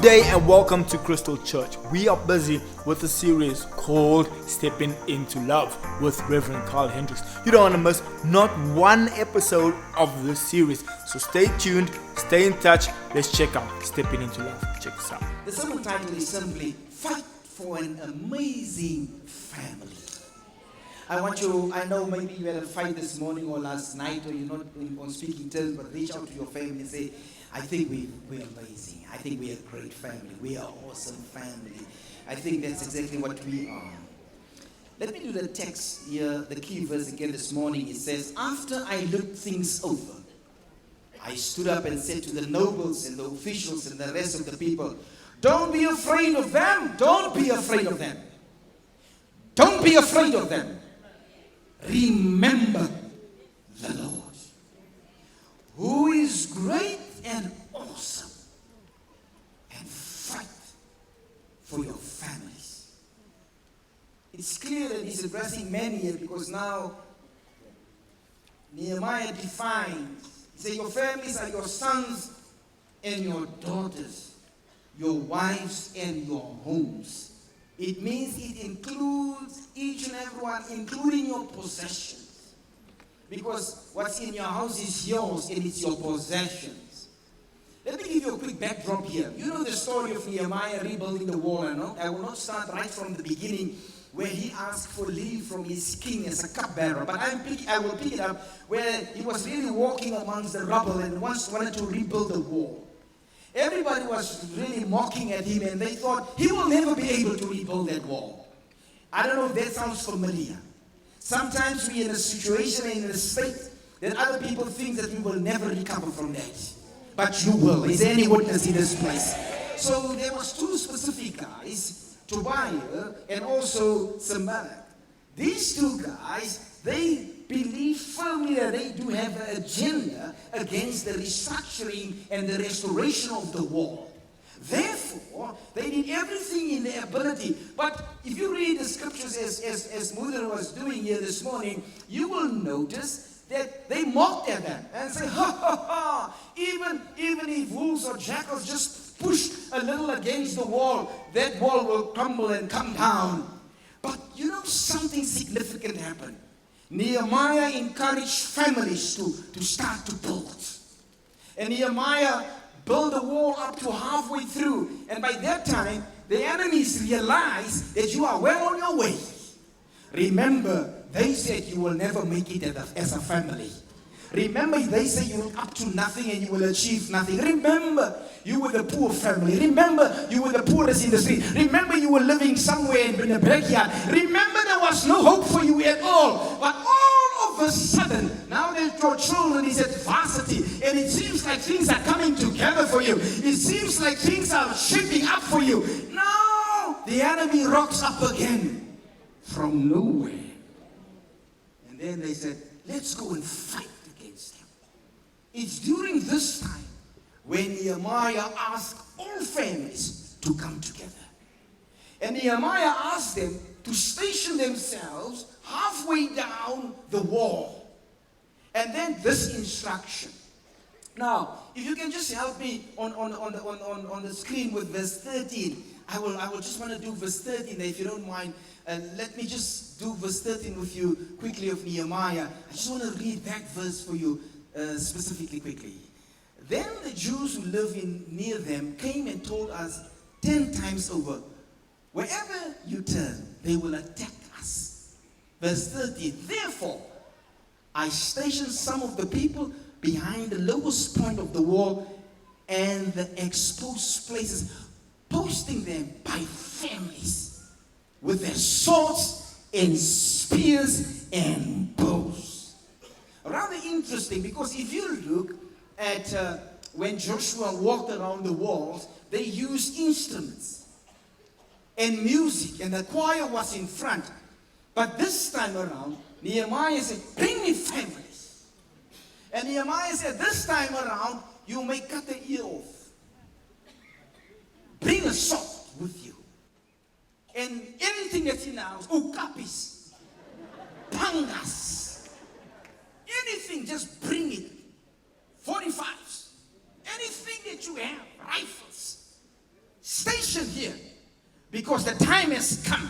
day and welcome to Crystal Church. We are busy with a series called Stepping into Love with Reverend Hendricks. You don't want to miss not one episode of this series. So stay tuned, stay in touch. Let's check out Stepping into Love. Check this out. The sermon title is simply Fight for an Amazing Family. I know maybe you had a fight this morning or last night, or you're not on speaking terms, but reach out to your family and say, I think we're amazing. I think we're a great family. We are an awesome family. I think that's exactly what we are. Let me do the text here, the key verse again this morning. It says, after I looked things over, I stood up and said to the nobles and the officials and the rest of the people, don't be afraid of them. Don't be afraid of them. Don't be afraid of them. Remember the Lord, who is great and awesome, and fight for your families. It's clear that he's addressing men here because now Nehemiah defines, he says, your families are your sons and your daughters, your wives and your homes. It means it includes each and every one, including your possessions. Because what's in your house is yours and it's your possessions. Let me give you a quick backdrop here. You know the story of Nehemiah rebuilding the wall, I will not start right from the beginning where he asked for leave from his king as a cupbearer. But I will pick it up where he was really walking amongst the rubble and once wanted to rebuild the wall. Everybody was really mocking at him and they thought he will never be able to rebuild that wall. I don't know if that sounds familiar. Sometimes we're in a situation and in a state that other people think that we will never recover from that. But you will. Is there any witness in this place? So there was two specific guys, Tobiah and also Sanballat. These two guys, they believe firmly that they do have an agenda against the restructuring and the restoration of the wall. Therefore, they did everything in their ability. But if you read the scriptures as Mother was doing here this morning, you will notice that they mocked at them and say, ha ha ha, even if wolves or jackals just push a little against the wall, that wall will crumble and come down. But you know something significant happened. Nehemiah encouraged families to start to build. And Nehemiah built the wall up to halfway through. And by that time, the enemies realized that you are well on your way. Remember, they said you will never make it as a family. Remember, they say you're up to nothing and you will achieve nothing. Remember, you were the poor family. Remember, you were the poorest in the street. Remember, you were living somewhere in the backyard. Remember, there was no hope for you at all. But all of a sudden, now that your children is at varsity, and it seems like things are coming together for you. It seems like things are shaping up for you. Now, the enemy rocks up again from nowhere. And then they said, let's go and fight against him. It's during this time when Nehemiah asked all families to come together. And Nehemiah asked them to station themselves halfway down the wall. And then this instruction. Now, if you can just help me on the screen with verse 13. I will just want to do verse 13 there, if you don't mind. Let me just do verse 13 with you quickly of Nehemiah. I just want to read that verse for you specifically quickly. Then the Jews who live near them came and told us 10 times over, wherever you turn, they will attack us. Verse 13, therefore, I stationed some of the people behind the lowest point of the wall and the exposed places, posting them by families with their swords and spears and bows. Rather interesting, because if you look at when Joshua walked around the walls, they used instruments and music, and the choir was in front. But this time around, Nehemiah said, bring me families. And Nehemiah said, this time around, you may cut the ear off. Bring a sword with you. And anything that's in the house, ukapis, pangas, anything, just bring it. 45s, anything that you have, rifles, here because the time has come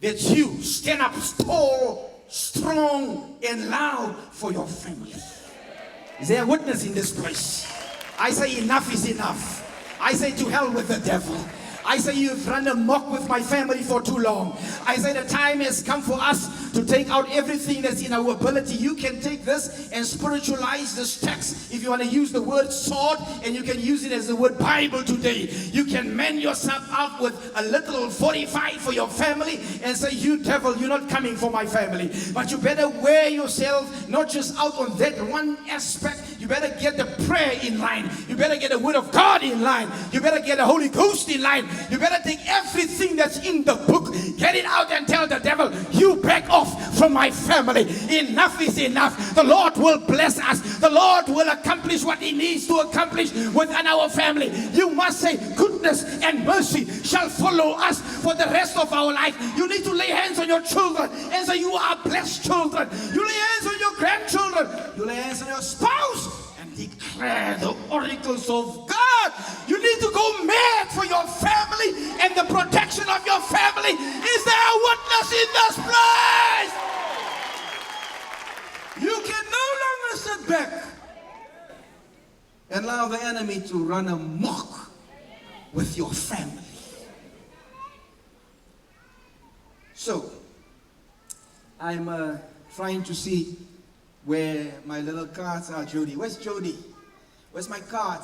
that you stand up tall, strong, and loud for your family. Is there a witness in this place? I say enough is enough. I say to hell with the devil. I say you've run amok with my family for too long. I say the time has come for us to take out everything that's in our ability. You can take this and spiritualize this text. If you want to use the word sword, and you can use it as the word Bible today. You can man yourself up with a little 45 for your family and say, you devil, you're not coming for my family. But you better wear yourself not just out on that one aspect. You better get the prayer in line. You better get the word of God in line. You better get the Holy Ghost in line. You better take everything that's in the book, get it out and tell the devil, you back off from my family. Enough is enough. The Lord will bless us. The Lord will accomplish what he needs to accomplish within our family. You must say, goodness and mercy shall follow us for the rest of our life. You need to lay hands on your children and say, you are blessed children. You lay hands on your grandchildren. You lay hands on your spouse and declare the oracles of God. You need to go mad for your family and the protection of your family. Is there a witness in this place? You can no longer sit back and allow the enemy to run amok with your family. So, I'm trying to see where my little cards are. Jody, where's Jody? Where's my card?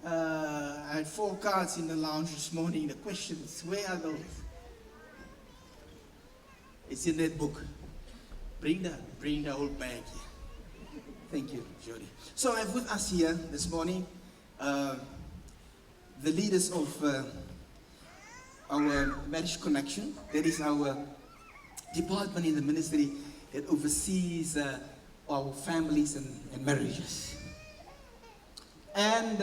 I had 4 cards in the lounge this morning. The questions, where are those? It's in that book. Bring the whole bag here. Thank you, Jody. So I have with us here this morning the leaders of our Marriage Connection. That is our department in the ministry that oversees our families and marriages. And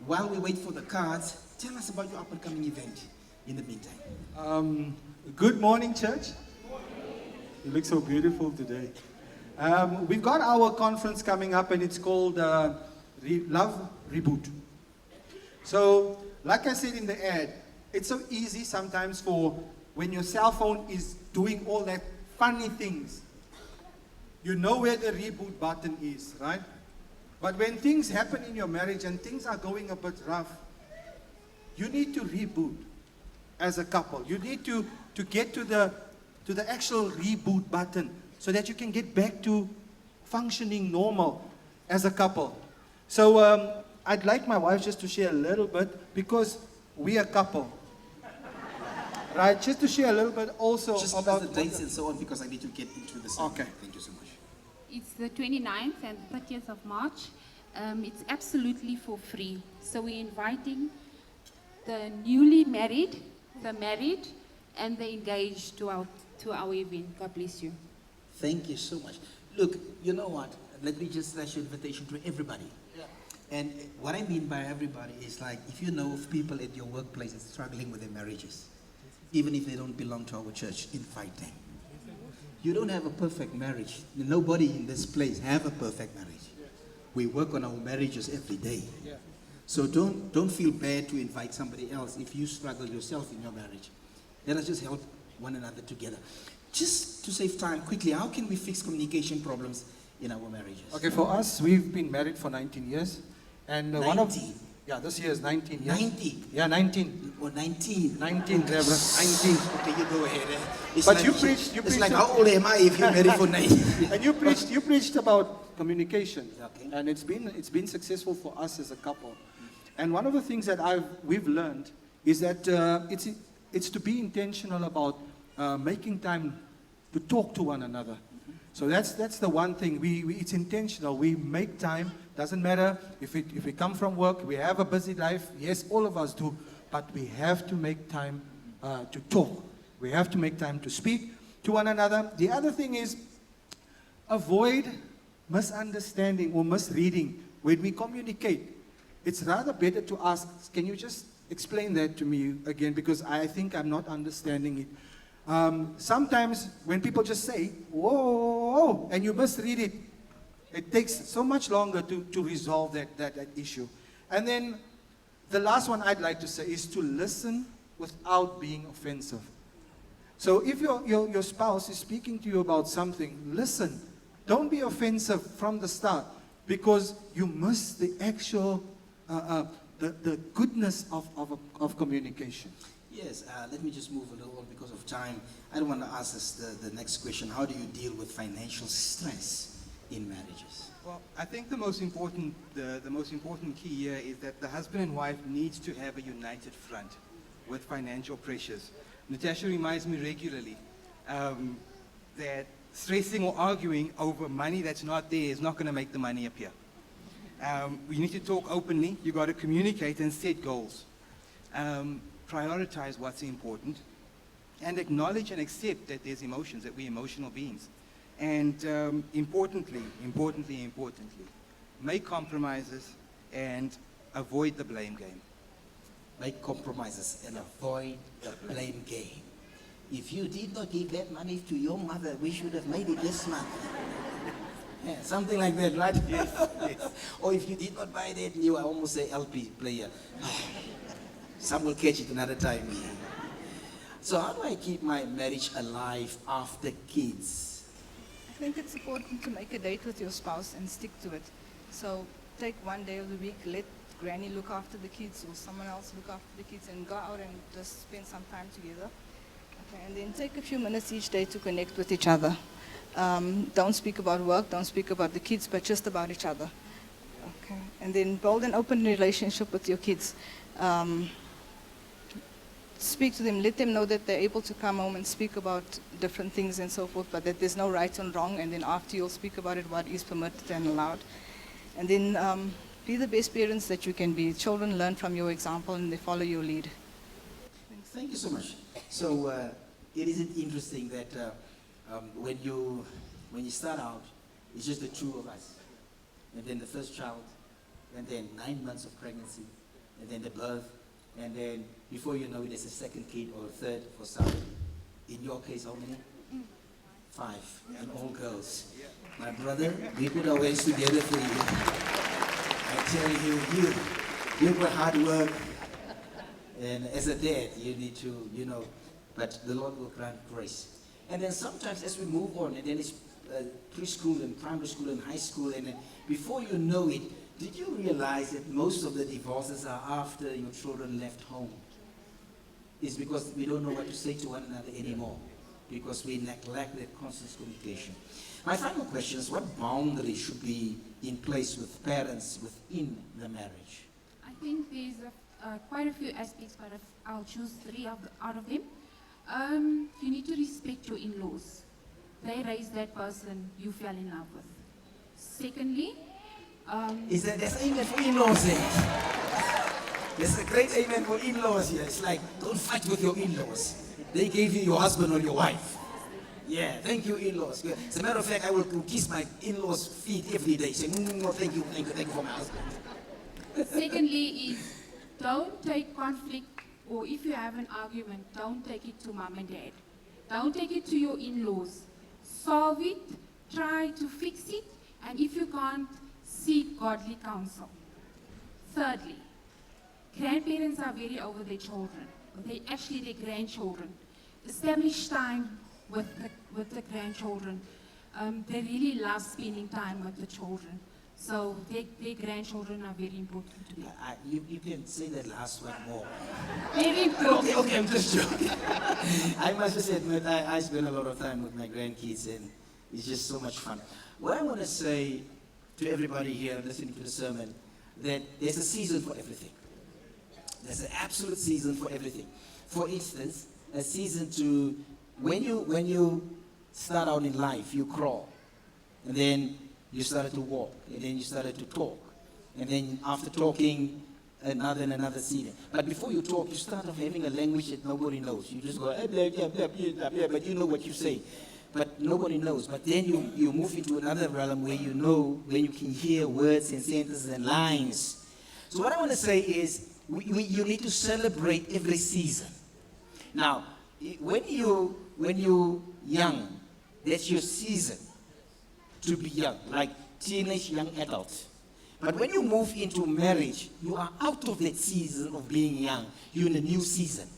while we wait for the cards, tell us about your up-and-coming event in the meantime. Good morning, church. You look so beautiful today. We've got our conference coming up, and it's called Love Reboot. So, like I said in the ad, it's so easy sometimes for when your cell phone is doing all that funny things. You know where the reboot button is, right? But when things happen in your marriage and things are going a bit rough, you need to reboot as a couple. You need to get to the actual reboot button so that you can get back to functioning normal as a couple. So I'd like my wife just to share a little bit, because we are a couple. Right, just to share a little bit also just about the dates and so on, because I need to get into this. Okay. Thank you so much. It's the 29th and 30th of March. It's absolutely for free. So we're inviting the newly married, the married, and the engaged to our event. God bless you. Thank you so much. Look, you know what? Let me just flash an invitation to everybody. Yeah. And what I mean by everybody is, like, if you know of people at your workplace that's struggling with their marriages, even if they don't belong to our church, invite them. You don't have a perfect marriage. Nobody in this place have a perfect marriage. We work on our marriages every day. So don't feel bad to invite somebody else if you struggle yourself in your marriage. Let us just help one another together. Just to save time, quickly, how can we fix communication problems in our marriages? Okay, for us, we've been married for 19 years. And 19? This year is 19 years. 90? Yeah, 19. Or 19? 19, Reverend. 19. Okay, you go ahead. It's But like, you preached. It's like, how old am I if you're married for 90? And you preached about communication. Okay. And it's been successful for us as a couple. And one of the things that we've learned is that it's to be intentional about making time to talk to one another. So that's the one thing. It's intentional. We make time. Doesn't matter if we come from work, we have a busy life. Yes, all of us do. But we have to make time to talk. We have to make time to speak to one another. The other thing is, avoid misunderstanding or misreading. When we communicate, it's rather better to ask, can you just explain that to me again? Because I think I'm not understanding it. Sometimes when people just say, whoa, and you misread it, It takes so much longer to resolve that issue. And then the last one I'd like to say is to listen without being offensive. So if your spouse is speaking to you about something, listen. Don't be offensive from the start, because you miss the actual, the goodness of communication. Yes, let me just move a little on because of time. I don't want to ask us the next question. How do you deal with financial stress in marriages? Well, I think the most important key here is that the husband and wife needs to have a united front with financial pressures. Natasha reminds me regularly that stressing or arguing over money that's not there is not going to make the money appear. We need to talk openly. You've got to communicate and set goals. Prioritize what's important, and acknowledge and accept that there's emotions, that we're emotional beings. And importantly, make compromises and avoid the blame game. Make compromises and avoid the blame game. If you did not give that money to your mother, we should have made it this month. Yeah, something like that, right? Yes, yes. Or if you did not buy that new, I almost say LP player. Some will catch it another time. So how do I keep my marriage alive after kids? I think it's important to make a date with your spouse and stick to it. So take one day of the week, let granny look after the kids or someone else look after the kids, and go out and just spend some time together. Okay, and then take a few minutes each day to connect with each other. Don't speak about work, don't speak about the kids, but just about each other. Okay, and then build an open relationship with your kids. Speak to them, let them know that they're able to come home and speak about different things and so forth, but that there's no right and wrong, and then after you'll speak about it, what is permitted and allowed. And then be the best parents that you can be. Children learn from your example and they follow your lead. Thank you so much. So it isn't interesting that when you start out, it's just the two of us, and then the first child, and then 9 months of pregnancy, and then the birth, and then before you know it, there's a second kid or a third for some. In your case, how many? 5, and all girls. My brother, we put our hands together for you. I tell you put hard work, and as a dad, you need to, but the Lord will grant grace. And then sometimes as we move on, and then it's preschool and primary school and high school, and then before you know it, did you realize that most of the divorces are after your children left home? It's because we don't know what to say to one another anymore, because we neglect that constant communication. My final question is, what boundaries should be in place with parents within the marriage? I think there's quite a few aspects, but I'll choose 3 out of them. You need to respect your in-laws. They raised that person you fell in love with. Secondly, There's amen for in-laws here. There's a great amen for in-laws here. It's like, don't fight with your in-laws. They gave you your husband or your wife. Yeah, thank you, in-laws. As a matter of fact, I will kiss my in-laws' feet every day. Say, thank you for my husband. Secondly is, don't take conflict, or if you have an argument, don't take it to mom and dad. Don't take it to your in-laws. Solve it, try to fix it, and if you can't, seek godly counsel. Thirdly, grandparents are very over their children. They're actually their grandchildren. Establish time with the grandchildren. They really love spending time with the children. So their grandchildren are very important to them. You can say that last one more. Very important. Okay, I'm just joking. I must just admit, I spend a lot of time with my grandkids, and it's just so much fun. What I want to say to everybody here listening to the sermon, that there's a season for everything. There's an absolute season for everything. For instance, a season to, when you start out in life, you crawl, and then you started to walk, and then you started to talk, and then after talking, another season. But before you talk, you start off having a language that nobody knows. You just go, blah, blah, blah, blah, blah, but you know what you say. But nobody knows. But then you move into another realm where you know, where you can hear words and sentences and lines. So what I want to say is, you need to celebrate every season. Now, when you're young, that's your season to be young, like teenage young adults. But when you move into marriage, you are out of that season of being young. You're in a new season.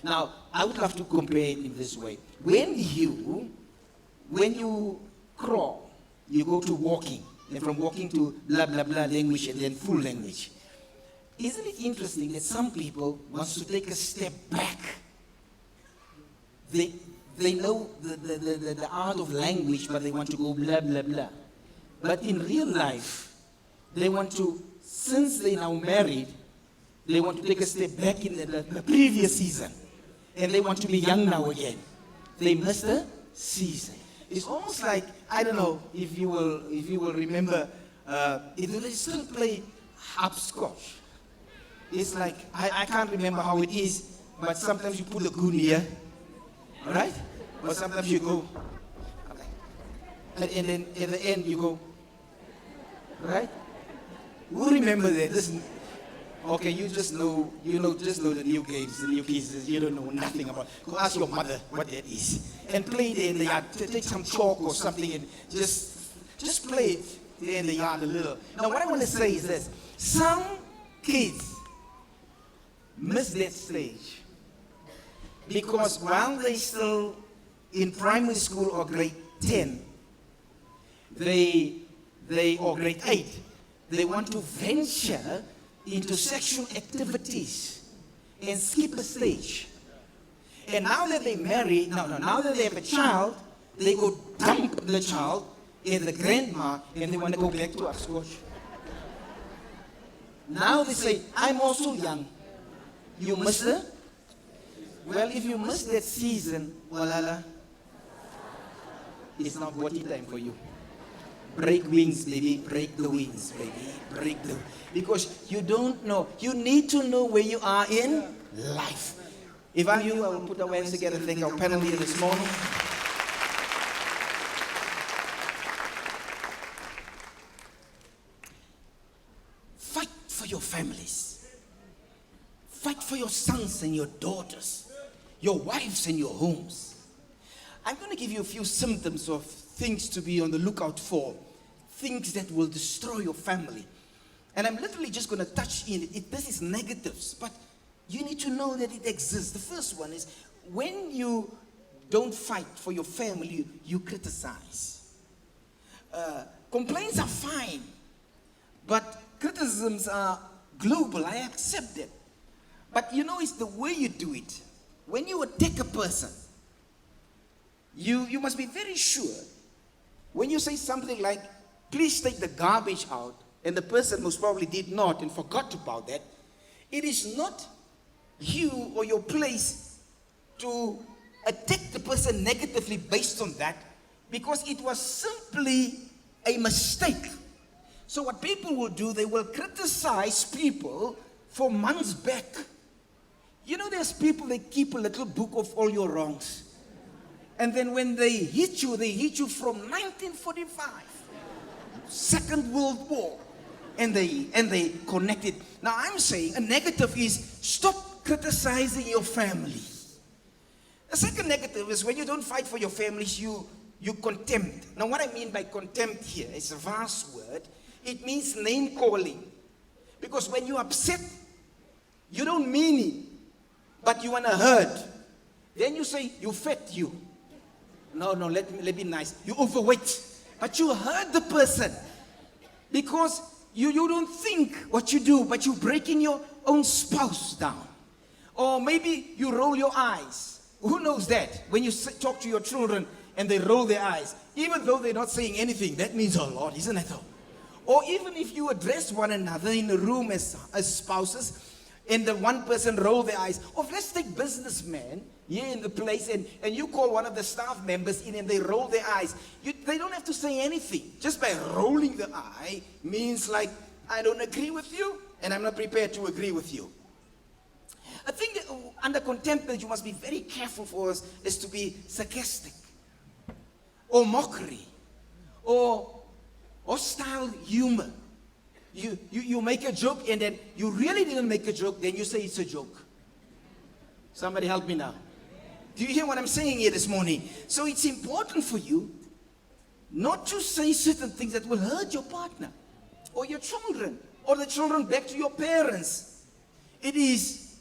Now, I would love to compare it in this way. When you crawl, you go to walking, and from walking to blah, blah, blah language, and then full language. Isn't it interesting that some people want to take a step back? They know the art of language, but they want to go blah, blah, blah. But in real life, they want to, since they're now married, they want to take a step back in the previous season. And they want to be young now again. They miss the season. It's almost like, I don't know if you will remember, they still play hopscotch. It's like, I can't remember how it is, but sometimes you put a goon here, all right? Or sometimes you go, and then at the end you go, right? Who remember that? Listen, okay, you just know the new games, the new pieces. You don't know nothing about. Go ask your mother what that is, and play there in the yard. Take some chalk or something and just play it there in the yard a little. Now, what I want to say is this: some kids miss that stage because while they still in primary school or grade 10, or grade 8, they want to venture into sexual activities and skip a stage. And now that they marry, now that they have a child, they go dump the child in the grandma and they want to go back to hopscotch. Now they say, I'm also young. You miss her? Well, if you miss that season, walala, it's not body time for you. Break wings, baby. Break the wings, baby. Break the... Because you don't know. You need to know where you are in life. If I'm you, I will put our hands together and thank our panel here this morning. Fight for your families. Fight for your sons and your daughters, your wives and your homes. I'm going to give you a few symptoms of things to be on the lookout for, things that will destroy your family. And I'm literally just going to touch in it. This is negatives, but you need to know that it exists. The first one is when you don't fight for your family, you criticize. Complaints are fine, but criticisms are global. I accept that. But you know, it's the way you do it. When you attack a person, you must be very sure. When you say something like, please take the garbage out, and the person most probably did not and forgot about that, it is not you or your place to attack the person negatively based on that, because it was simply a mistake. So what people will do, they will criticize people for months back. You know, there's people, they keep a little book of all your wrongs. And then when they hit you from 1945, Second World War, and they connect it. Now I'm saying a negative is stop criticizing your family. The second negative is when you don't fight for your families, you contempt. Now what I mean by contempt here is a vast word. It means name calling. Because when you're upset, you don't mean it, but you want to hurt. Then you say, you fat, you. No, let me be nice. You overweight. But you hurt the person. Because you don't think what you do, but you're breaking your own spouse down. Or maybe you roll your eyes. Who knows that? When you talk to your children and they roll their eyes, even though they're not saying anything, that means a lot, isn't it though? Or even if you address one another in a room as spouses, and the one person roll their eyes. Or let's take businessmen here in the place, and you call one of the staff members in and they roll their eyes. They don't have to say anything. Just by rolling the eye means like, I don't agree with you, and I'm not prepared to agree with you. I think that under contempt that you must be very careful for us is to be sarcastic, or mockery, or hostile humor. You make a joke and then you really didn't make a joke, then you say it's a joke. Somebody help me now. Do you hear what I'm saying here this morning? So it's important for you not to say certain things that will hurt your partner or your children or the children back to your parents. It is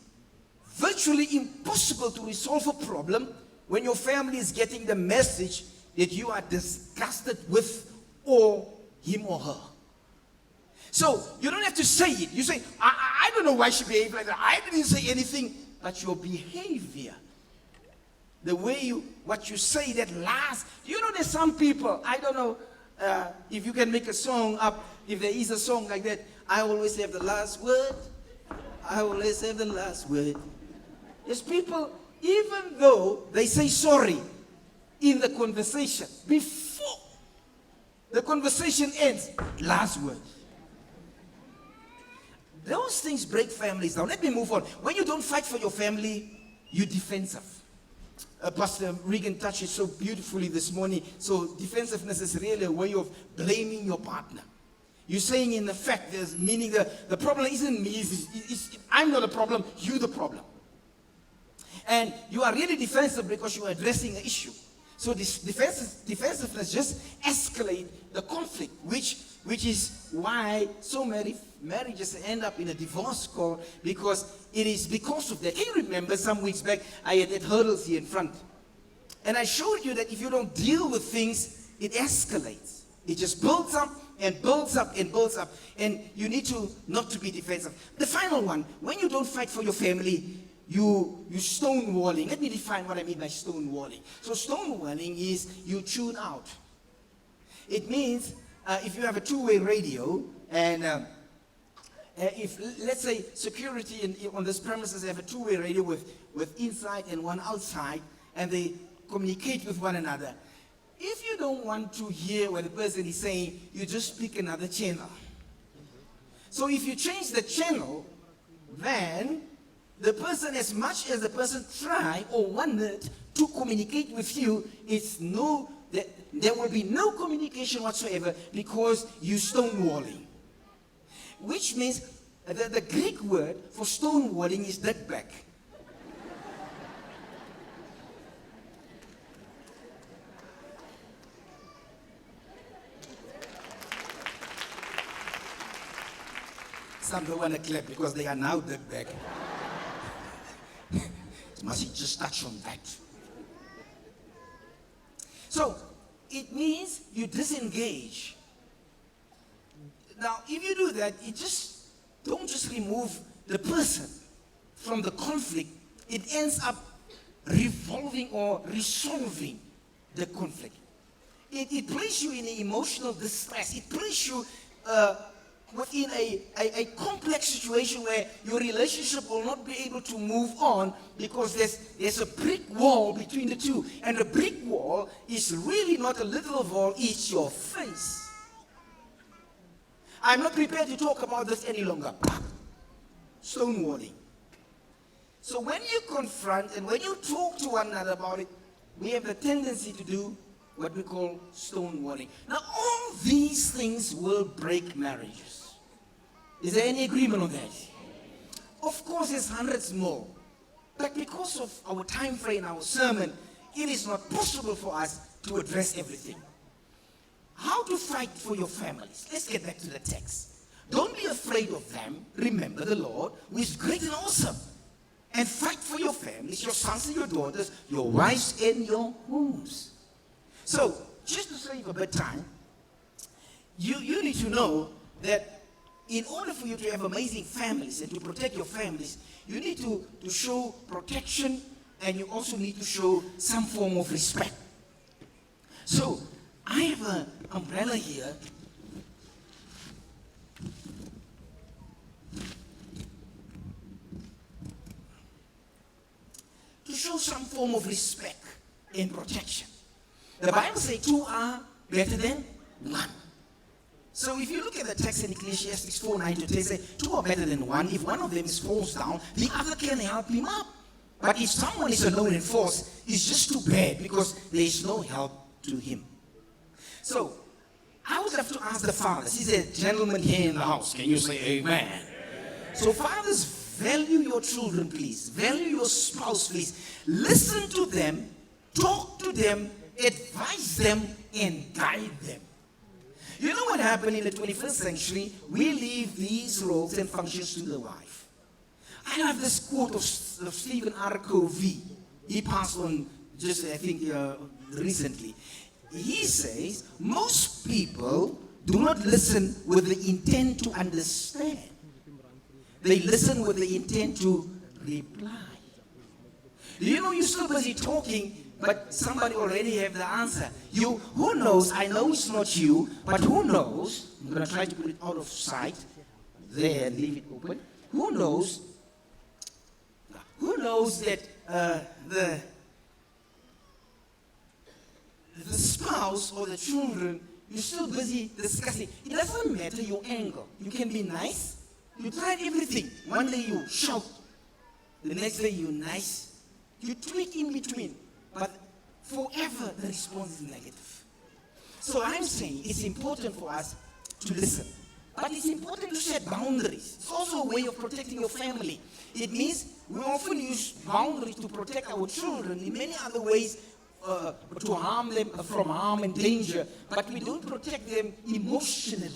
virtually impossible to resolve a problem when your family is getting the message that you are disgusted with or him or her. So you don't have to say it. You say, I don't know why she behaved like that. I didn't say anything. But your behavior, the way what you say that lasts. You know, there's some people, I don't know if you can make a song up, if there is a song like that. I always have the last word. I always have the last word. There's people, even though they say sorry in the conversation, before the conversation ends, last word. Those things break families down. Let me move on. When you don't fight for your family, you're defensive. Pastor Regan touched it so beautifully this morning. So defensiveness is really a way of blaming your partner. You're saying in effect, there's meaning the problem isn't me. I'm not the problem, you're the problem. And you are really defensive because you are addressing an issue. So this defensiveness just escalates the conflict, which is why so many marriages end up in a divorce court, because it is because of that. Can you remember some weeks back, I had that hurdles here in front. And I showed you that if you don't deal with things, it escalates. It just builds up and builds up and builds up. And you need to not to be defensive. The final one, when you don't fight for your family, you stonewalling. Let me define what I mean by stonewalling. So stonewalling is you tune out. It means if you have a two-way radio and if, let's say, security on this premises have a two-way radio with inside and one outside, and they communicate with one another. If you don't want to hear what the person is saying, you just pick another channel. So if you change the channel, then the person, as much as the person tried or wanted to communicate with you, there will be no communication whatsoever because you stonewalling. Which means the Greek word for stonewalling is dekbek. Some don't want to clap because they are now dekbek. Must he just touch on that? So it means you disengage. Now, if you do that, don't just remove the person from the conflict. It ends up revolving or resolving the conflict. It places you in an emotional distress. It places you within a complex situation where your relationship will not be able to move on because there's a brick wall between the two. And the brick wall is really not a literal wall, it's your face. I'm not prepared to talk about this any longer. Stonewalling. So when you confront and when you talk to one another about it, we have the tendency to do what we call stonewalling. Now, all these things will break marriages. Is there any agreement on that? Of course, there's hundreds more. But because of our time frame, our sermon, it is not possible for us to address everything. How to fight for your families. Let's get back to the text. Don't be afraid of them. Remember the Lord, who is great and awesome. And fight for your families, your sons and your daughters, your wives and your homes. So, just to save a bit of time, you need to know that in order for you to have amazing families and to protect your families, you need to show protection, and you also need to show some form of respect. So, I have an umbrella here. To show some form of respect and protection. The Bible says 2 are better than 1. So if you look at the text in Ecclesiastes 4:9-10, it says 2 are better than 1. If one of them falls down, the other can help him up. But if someone is alone and falls, it's just too bad because there is no help to him. So I would have to ask the fathers. He's a gentleman here in the house. Can you say amen? Amen. So fathers, value your children, please. Value your spouse, please. Listen to them, talk to them, advise them and guide them. You know what happened in the 21st century? We leave these roles and functions to the wife. I love this quote of Stephen R. Covey. He passed on just, I think, recently. He says, most people do not listen with the intent to understand. They listen with the intent to reply. You know, you're still busy talking, but somebody already have the answer. Who knows? I know it's not you, but who knows? I'm going to try to put it out of sight there and leave it open. Who knows? Who knows that the spouse or the children, you're still busy discussing. It doesn't matter your angle. You can be nice. You tried everything. One day you shout. The next day you're nice. You tweak in between. But forever the response is negative. So I'm saying it's important for us to listen. But it's important to set boundaries. It's also a way of protecting your family. It means we often use boundaries to protect our children in many other ways, to harm them from harm and danger, but we don't protect them emotionally.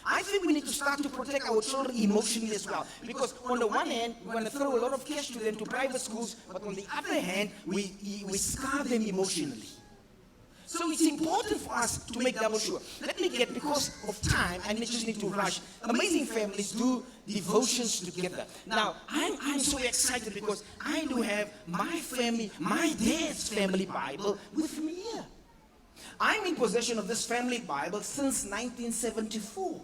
I think we need to start to protect our children emotionally as well. Because on the one hand, we're going to throw a lot of cash to them to private schools, but on the other hand, we scar them emotionally. So it's important for us to make double sure. Let me get, because of time, I just need to rush. Amazing families do devotions together. Now, I'm so excited because I do have my family, my dad's family Bible with me here. I'm in possession of this family Bible since 1974.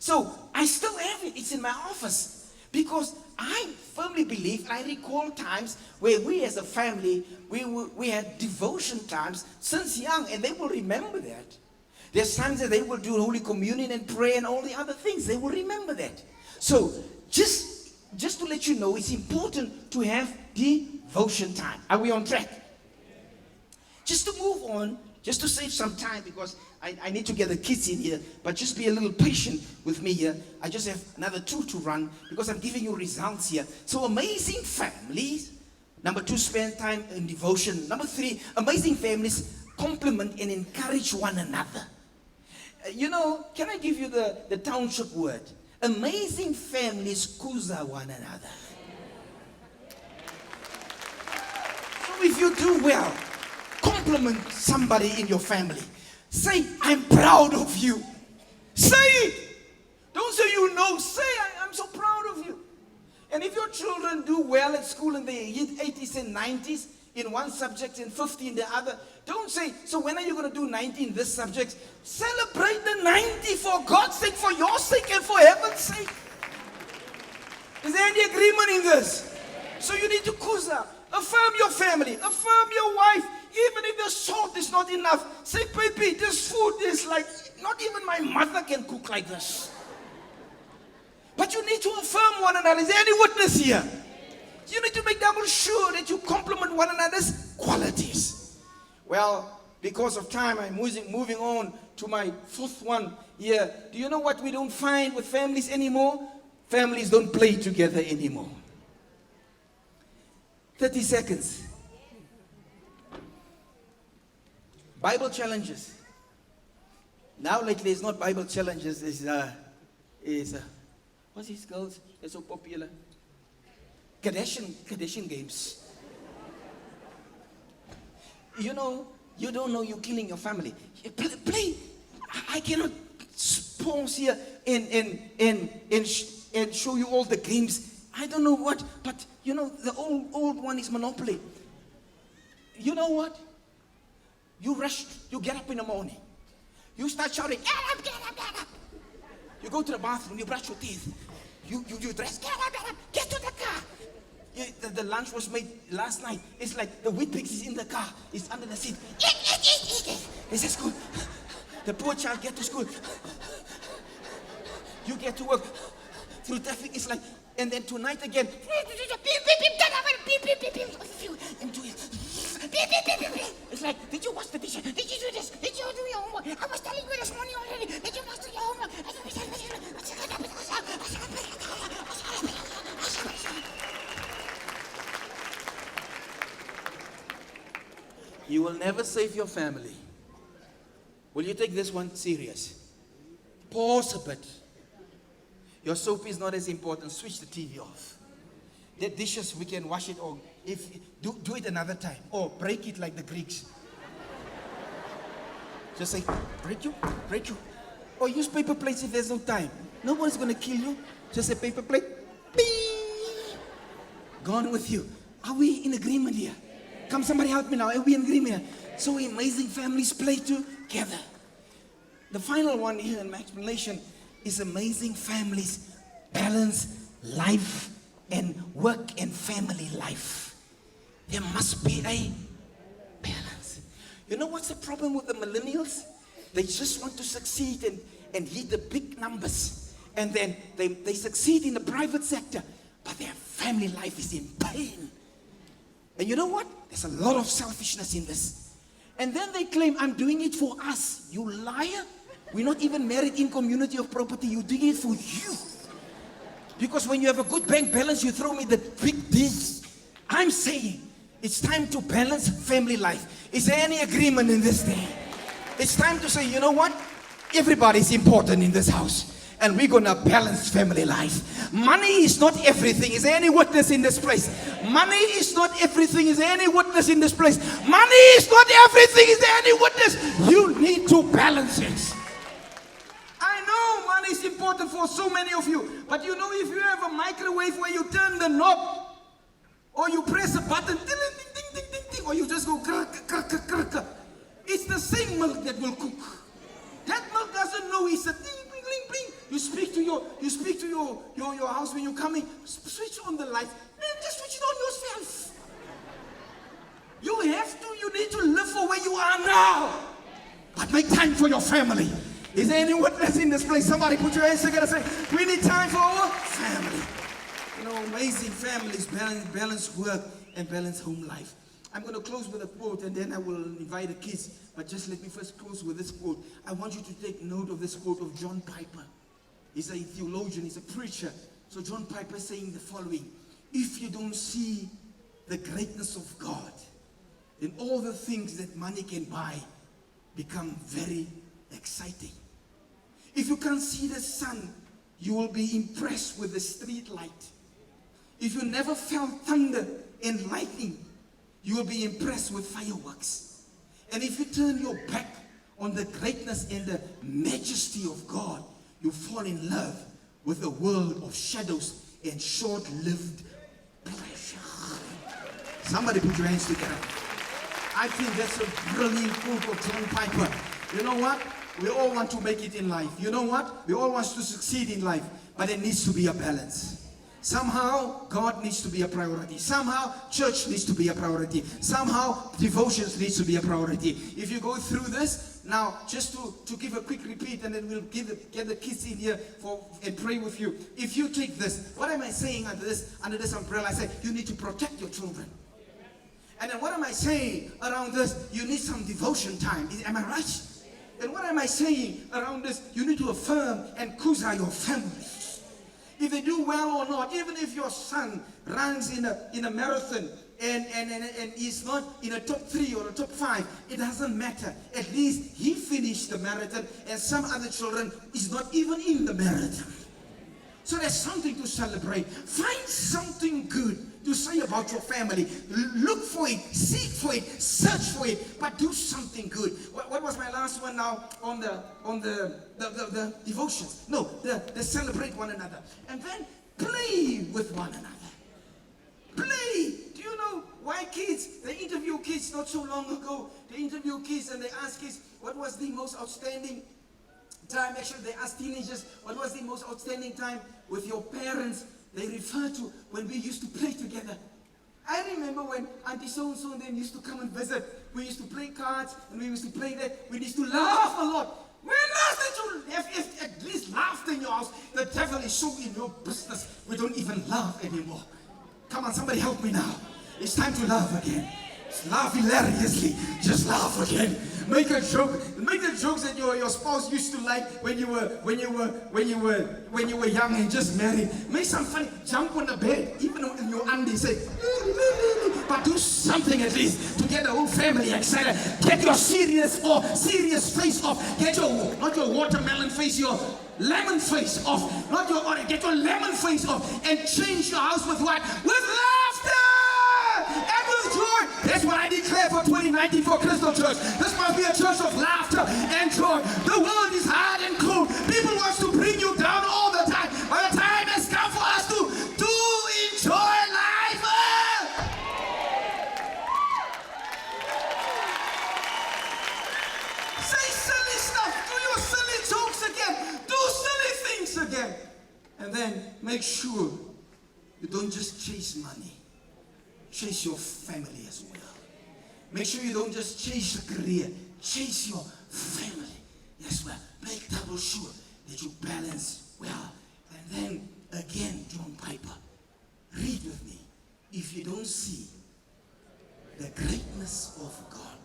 So I still have it. It's in my office. Because I firmly believe, I recall times where we as a family, we had devotion times since young, and they will remember that. There's times that they will do Holy Communion and pray and all the other things. They will remember that. So just to let you know, it's important to have devotion time. Are we on track? Just to move on, just to save some time, because I need to get the kids in here, but just be a little patient with me here. I just have another 2 to run because I'm giving you results here. So amazing families. Number 2, spend time in devotion. Number 3, amazing families compliment and encourage one another. You know, can I give you the township word? Amazing families kuza one another. So if you do well, compliment somebody in your family. Say, I'm proud of you. Say it. Don't say you know. Say, I'm so proud of you. And if your children do well at school and they hit 80s and 90s in one subject and 50 in the other, don't say, so when are you going to do 90 in this subject? Celebrate the 90 for God's sake, for your sake, and for heaven's sake. Is there any agreement in this? So you need to kuza. Affirm your family. Affirm your wife. Even if the salt is not enough, say, baby, this food is like, not even my mother can cook like this. But you need to affirm one another. Is there any witness here? You need to make double sure that you compliment one another's qualities. Well, because of time, I'm moving on to my 4th one here. Do you know what we don't find with families anymore? Families don't play together anymore. 30 seconds. Bible challenges. Now lately it's not Bible challenges, it's what's these girls? They're so popular. Kardashian games. You know, you don't know you're killing your family. Play. I cannot pause here and show you all the games. I don't know what, but you know, the old one is Monopoly. You know what? You rush, you get up in the morning. You start shouting, get up, get up, get up. You go to the bathroom, you brush your teeth. You dress, get up, get to the car. The lunch was made last night. It's like the Weet-Bix is in the car. It's under the seat. It's at school. The poor child get to school. You get to work. Through traffic, it's like, and then tonight again. It's like, did you wash the dishes? Did you do this? Did you do your homework? I was telling you this morning already. Did you not do your homework? You will never save your family Will you take this one serious? Pause a bit. Your soap is not as important. Switch the TV off. The dishes, we can wash it, or if do it another time, or break it like the Greeks. Just say, break you. Or use paper plates if there's no time. Nobody's going to kill you. Just a paper plate. Bing! Gone with you. Are we in agreement here? Come, somebody help me now. Are we in agreement here? So amazing families play together. The final one here in my explanation is amazing families balance life and work and family life. There must be a balance. You know what's the problem with the millennials? They just want to succeed and hit the big numbers. And then they succeed in the private sector, but their family life is in pain. And you know what? There's a lot of selfishness in this. And then they claim, I'm doing it for us. You liar. We're not even married in community of property. You're doing it for you. Because when you have a good bank balance, you throw me the big D's. I'm saying it's time to balance family life. Is there any agreement in this day? It's time to say, you know what? Everybody's important in this house. And we're going to balance family life. Money is not everything. Is there any witness in this place? Money is not everything. Is there any witness in this place? Money is not everything. Is there any witness? You need to balance it. I know money is important for so many of you. But you know, if you have a microwave where you turn the knob, or you press a button, ding, ding, ding, ding, ding, ding, or you just go, it's the same milk that will cook. That milk doesn't know it's a ding, bling, bling, bling. You speak to your house when you're coming. Switch on the light. Man, just switch it on yourself. You have to. You need to live for where you are now, but make time for your family. Is there any witness in this place? Somebody put your hands together and say, we need time for our family. You know, amazing families balance work and balance home life. I'm going to close with a quote, and then I will invite the kids. But just let me first close with this quote. I want you to take note of this quote of John Piper. He's a theologian, he's a preacher. So John Piper is saying the following: if you don't see the greatness of God, then all the things that money can buy become very exciting. If you can't see the sun, you will be impressed with the street light. If you never felt thunder and lightning, you will be impressed with fireworks. And if you turn your back on the greatness and the majesty of God, you fall in love with a world of shadows and short-lived pleasure. Somebody put your hands together. I think that's a brilliant quote of John Piper. You know what? We all want to make it in life. You know what? We all want to succeed in life. But there needs to be a balance. Somehow, God needs to be a priority. Somehow, church needs to be a priority. Somehow, devotions needs to be a priority. If you go through this, now, just to give a quick repeat, and then we'll get the kids in here and pray with you. If you take this, what am I saying under this umbrella? I say, you need to protect your children. And then what am I saying around this? You need some devotion time. Am I right? And what am I saying around this? You need to affirm and kuza your family. If they do well or not, even if your son runs in a marathon and he's not in a top 3 or a top 5, it doesn't matter. At least he finished the marathon, and some other children is not even in the marathon. So there's something to celebrate. Find something good to say about your family. Look for it, seek for it, search for it, but do something good. What was my last one now on the devotions? No, the celebrate one another. And then play with one another. Play. Do you know why kids, they interview kids not so long ago. They interview kids and they ask kids, what was the most outstanding time? Actually, they ask teenagers, what was the most outstanding time with your parents? They refer to when we used to play together. I remember when Auntie so-and-so and them used to come and visit. We used to play cards and we used to play that. We used to laugh a lot. When last did you have at least laughed in your house? The devil is so in your business. We don't even laugh anymore. Come on, somebody help me now. It's time to laugh again. Laugh hilariously. Just laugh again. Make a joke. Make the jokes that your spouse used to like when you were young and just married. Make some funny. Jump on the bed. Even when your auntie say, but do something at least to get the whole family excited. Get your serious face off. Get your, not your watermelon face, your lemon face off. Not your orange, get your lemon face off and change your house with what? With laughter and with joy. That's what I declare for 2019 for Crystal Church. This must be a church of laughter and joy. The world is hard and cold. People want to bring you down all the time. But the time has come for us to enjoy life. Say silly stuff. Do your silly jokes again. Do silly things again. And then make sure you don't just chase money. Chase your family as well. Make sure you don't just chase a career. Chase your family as well. Make double sure that you balance well. And then again, John Piper, read with me. If you don't see the greatness of God,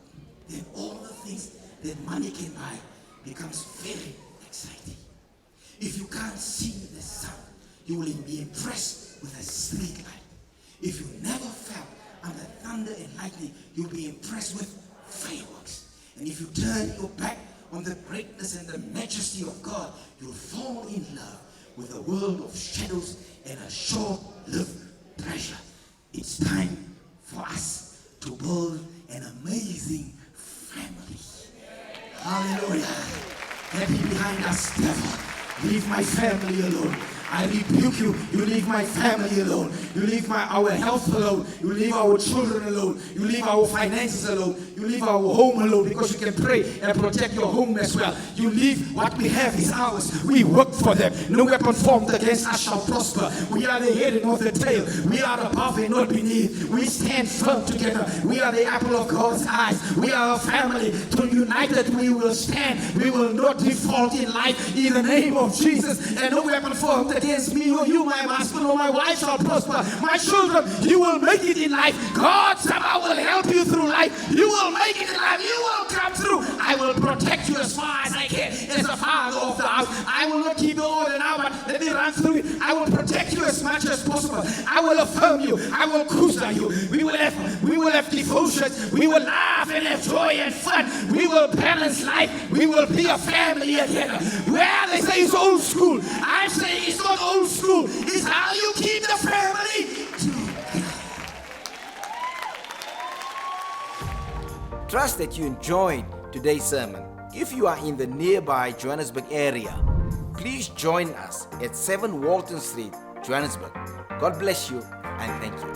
then all the things that money can buy becomes very exciting. If you can't see the sun, you will be impressed with a street light. If you never felt under thunder and lightning, you'll be impressed with fireworks. And if you turn your back on the greatness and the majesty of God, you'll fall in love with a world of shadows and a short-lived pleasure. It's time for us to build an amazing family. Hallelujah. Get me behind us, devil. Leave my family alone. I rebuke you. You leave my family alone. You leave our health alone. You leave our children alone. You leave our finances alone. You leave our home alone, because you can pray and protect your home as well. You leave what we have is ours. We work for them. No weapon formed against us shall prosper. We are the head and not the tail. We are above and not beneath. We stand firm together. We are the apple of God's eyes. We are a family. To united we will stand. We will not default in life in the name of Jesus. And no weapon formed against me or you, my husband or my wife, shall prosper. My children, you will make it in life. God somehow will help you through life. You will make it in life. You will come through. I will protect you as far as I can. As the father of the house, I will not keep you all and out, but let me run through it. I will protect you as much as possible. I will affirm you. I will cruise on you. We will have devotions. We will laugh and have joy and fun. We will balance life. We will be a family again. Where they say it's old school, I'm saying it's not old school. It's how you keep the family together. Trust that you enjoyed today's sermon. If you are in the nearby Johannesburg area, please join us at 7 Walton Street, Johannesburg. God bless you and thank you.